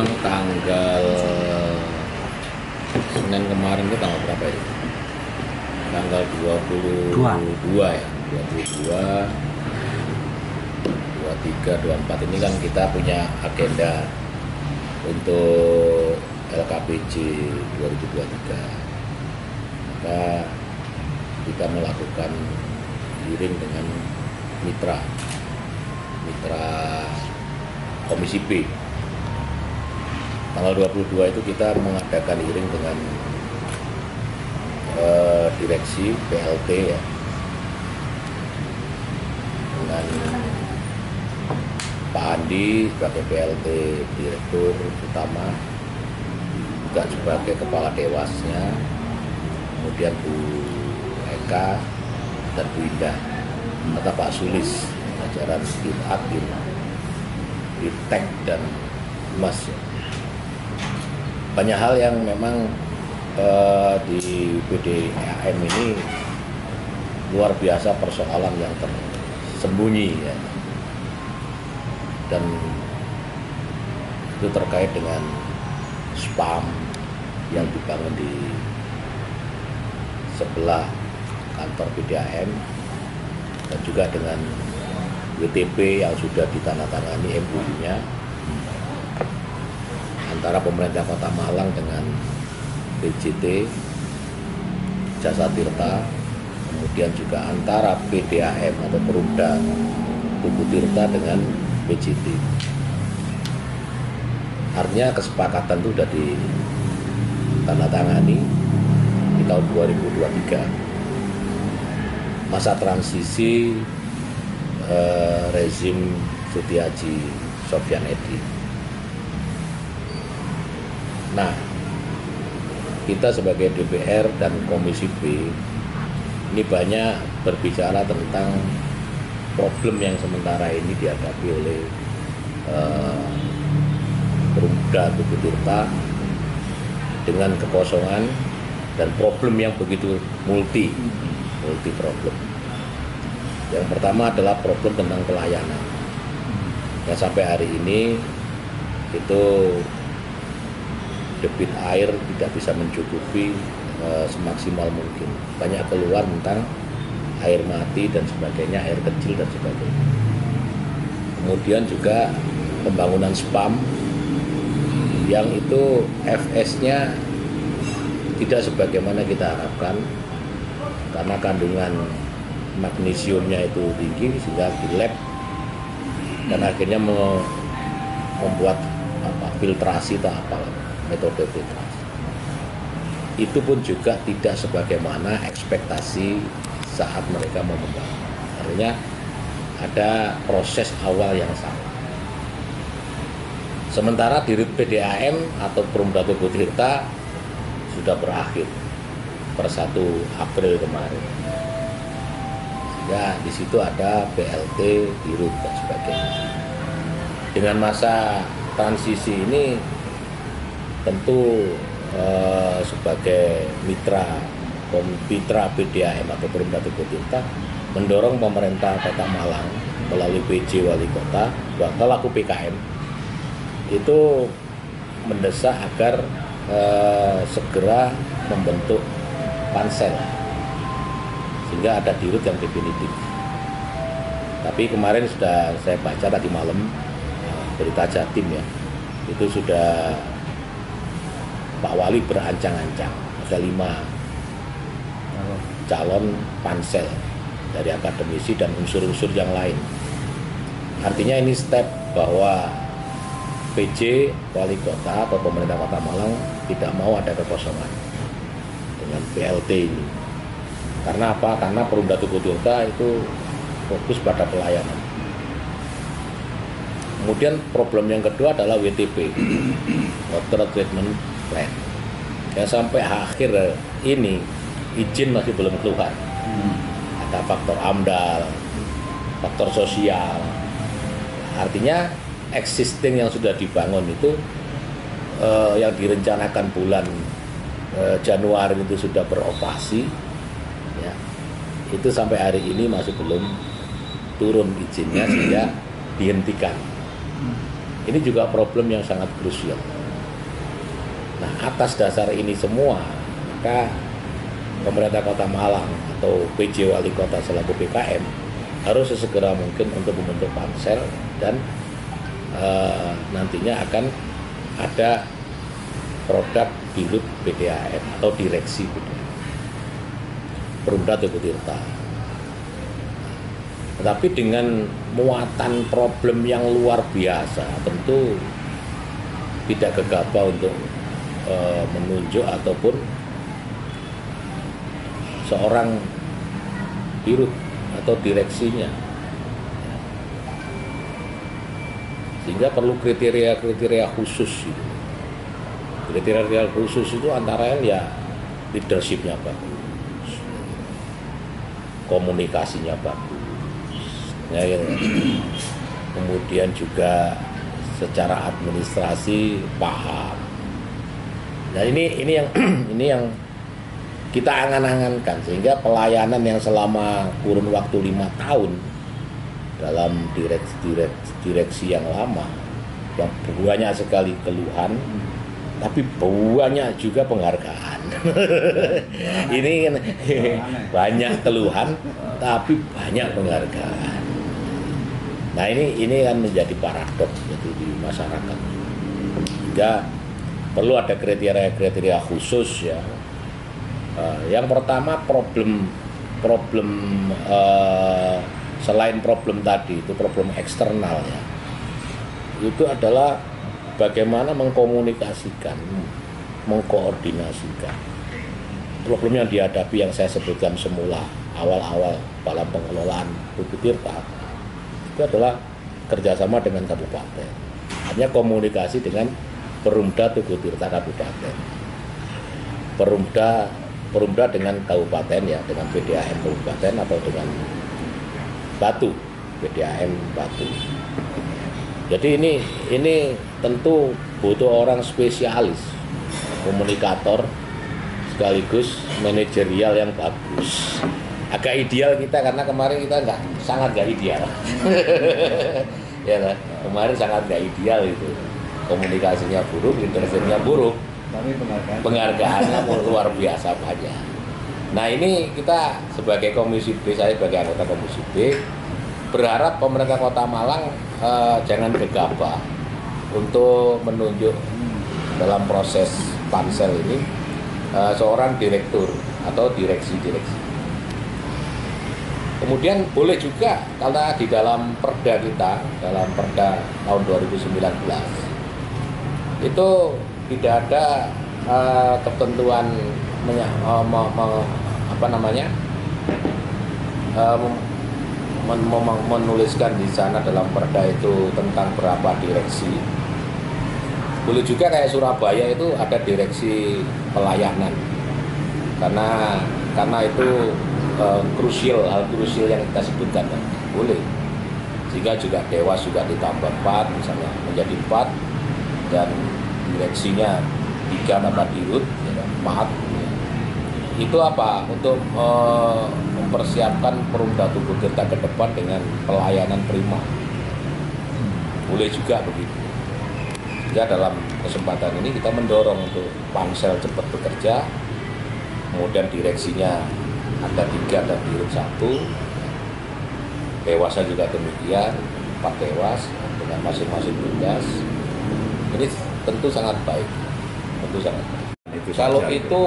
memang tanggal Senin kemarin itu tanggal berapa ya? Tanggal 22 ya, 22, 23, 24 ini kan kita punya agenda untuk LKPJ 2023. Maka kita melakukan hearing dengan mitra Komisi B. Tanggal 22 itu kita mengadakan hearing dengan direksi PLT ya, dengan Pak Andi sebagai PLT Direktur Utama, juga sebagai Kepala Dewasnya, kemudian Bu Eka dan Bu Indah, atau Pak Sulis, jajaran Adil, Tek dan Mas. Banyak hal yang memang di PDAM ini luar biasa persoalan yang tersembunyi ya. Dan itu terkait dengan spam yang dibangun di sebelah kantor PDAM dan juga dengan WTP yang sudah ditandatangani MOU-nya antara pemerintah Kota Malang dengan PJT Jasa Tirta, kemudian juga antara PDAM atau Perumda Tugu Tirta dengan PJT. Artinya kesepakatan itu sudah ditandatangani di tahun 2023. Masa transisi rezim Sutiaji Sofyan Edy. Nah, kita sebagai DPR dan Komisi B ini banyak berbicara tentang problem yang sementara ini dihadapi oleh Perumda Tugu Tirta dengan kekosongan dan problem yang begitu multi problem. Yang pertama adalah problem tentang pelayanan. Ya, sampai hari ini itu debit air tidak bisa mencukupi semaksimal mungkin. Banyak keluar tentang air mati dan sebagainya, air kecil dan sebagainya. Kemudian juga pembangunan spam yang itu FS-nya tidak sebagaimana kita harapkan karena kandungan magnesiumnya itu tinggi sehingga di lab dan akhirnya membuat filtrasi atau metode filtrasi. Itu pun juga tidak sebagaimana ekspektasi saat mereka mau membangun. Artinya ada proses awal yang salah. Sementara di PDAM atau Perumda Tugu Tirta sudah berakhir per 1 April kemarin. Ya, di situ ada BLT, Dirut dan sebagainya. Dengan masa transisi ini tentu sebagai mitra PDAM atau Perumda Tugu Tirta mendorong pemerintah Kota Malang melalui PJ Wali Kota pelaku PKM itu mendesak agar segera membentuk pansel sehingga ada dirut yang definitif. Tapi kemarin sudah saya baca tadi malam berita Jatim ya, itu sudah Pak Wali berancang-ancang ada 5 calon pansel dari akademisi dan unsur-unsur yang lain. Artinya ini step bahwa PJ Wali Kota atau pemerintah Kota Malang tidak mau ada kekosongan dengan BLT ini. Karena apa? Karena Perumda Tugu Tirta itu fokus pada pelayanan. Kemudian problem yang kedua adalah WTP, Water Treatment Plant. Ya, sampai akhir ini izin masih belum keluar. Ada faktor AMDAL, faktor sosial. Artinya existing yang sudah dibangun itu yang direncanakan bulan Januari itu sudah beroperasi ya, itu sampai hari ini masih belum turun izinnya sehingga dihentikan. Ini juga problem yang sangat krusial. Nah, atas dasar ini semua, maka pemerintah Kota Malang atau PJ Wali Kota selaku PKM harus sesegera mungkin untuk membentuk pansel dan nantinya akan ada produk dirut PDAM atau direksi PDAM, Perumda Tugu Tirta. Tetapi dengan muatan problem yang luar biasa, tentu tidak gegabah untuk menunjuk ataupun seorang dirut atau direksinya, sehingga perlu kriteria-kriteria khusus. Kriteria khusus itu antara lain ya leadershipnya bagus, komunikasinya bagus, ya, kemudian juga secara administrasi paham. Nah ini yang kita angan-angankan, sehingga pelayanan yang selama kurun waktu 5 tahun dalam direksi yang lama, yang banyak sekali keluhan, tapi banyak juga penghargaan. Ini kan banyak keluhan, tapi banyak penghargaan. Nah ini kan menjadi paradoks di masyarakat. Sehingga perlu ada kriteria khusus ya. Yang pertama problem selain problem tadi itu problem eksternal ya, itu adalah bagaimana mengkomunikasikan, mengkoordinasikan problem yang dihadapi yang saya sebutkan semula awal-awal dalam pengelolaan Tugu Tirta. Itu adalah kerjasama dengan kabupaten, hanya komunikasi dengan Perumda Tugu Tirta Kabupaten, Perumda dengan kabupaten ya, dengan PDAM kabupaten atau dengan Batu, PDAM Batu. Jadi ini tentu butuh orang spesialis, komunikator sekaligus manajerial yang bagus. Agak ideal kita karena kemarin kita sangat nggak ideal. Ya kan? Kemarin sangat nggak ideal itu. Komunikasinya buruk, leadershipnya buruk. Tapi penghargaannya luar biasa banyak. Nah ini kita sebagai Komisi B, saya sebagai anggota Komisi B, berharap pemerintah Kota Malang jangan gegabah untuk menunjuk dalam proses pansel ini seorang direktur atau direksi-direksi. Kemudian boleh juga karena di dalam perda kita, dalam perda tahun 2019 itu tidak ada ketentuan menuliskan di sana dalam perda itu tentang berapa direksi. Boleh juga kayak Surabaya itu ada direksi pelayanan, karena itu hal krusial yang kita sebutkan, boleh. Sehingga juga Dewas juga ditambah 4 misalnya, menjadi 4, dan direksinya 3 tambah dirut 4. Itu apa? Untuk mempersiapkan Perumda Tugu Tirta ke depan dengan pelayanan prima. Boleh juga begitu. Sehingga dalam kesempatan ini kita mendorong untuk pansel cepat bekerja, kemudian direksinya ada 3 dan dirut 1, Dewasnya juga demikian, 4 Dewas dengan masing-masing tugas. Ini tentu sangat baik, Kalau itu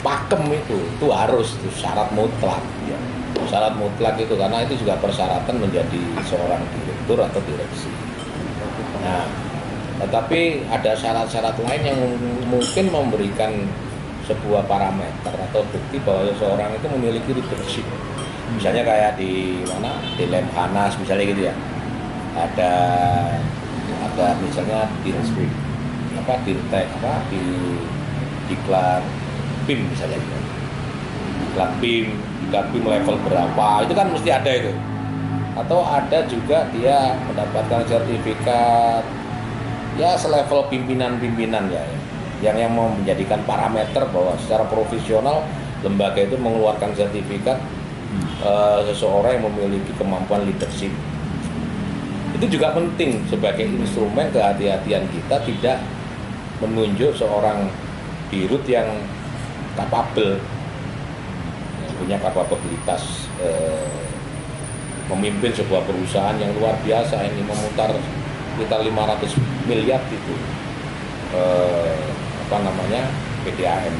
pakem itu harus syarat mutlak, syarat mutlak itu, karena itu juga persyaratan menjadi seorang direktur atau direksi. Nah, tetapi ada syarat-syarat lain yang mungkin memberikan sebuah parameter atau bukti bahwa seseorang itu memiliki leadership. Misalnya kayak di Lemhanas misalnya gitu ya. Ada misalnya di Diklat PIM misalnya gitu. Diklat PIM level berapa, itu kan mesti ada itu. Atau ada juga dia mendapatkan sertifikat ya selevel pimpinan ya. Yang mau menjadikan parameter bahwa secara profesional lembaga itu mengeluarkan sertifikat seseorang yang memiliki kemampuan leadership. Itu juga penting sebagai instrumen kehati-hatian kita tidak menunjuk seorang dirut yang kapabel, yang punya kapabilitas memimpin sebuah perusahaan yang luar biasa ini, memutar sekitar 500 miliar itu PDAM.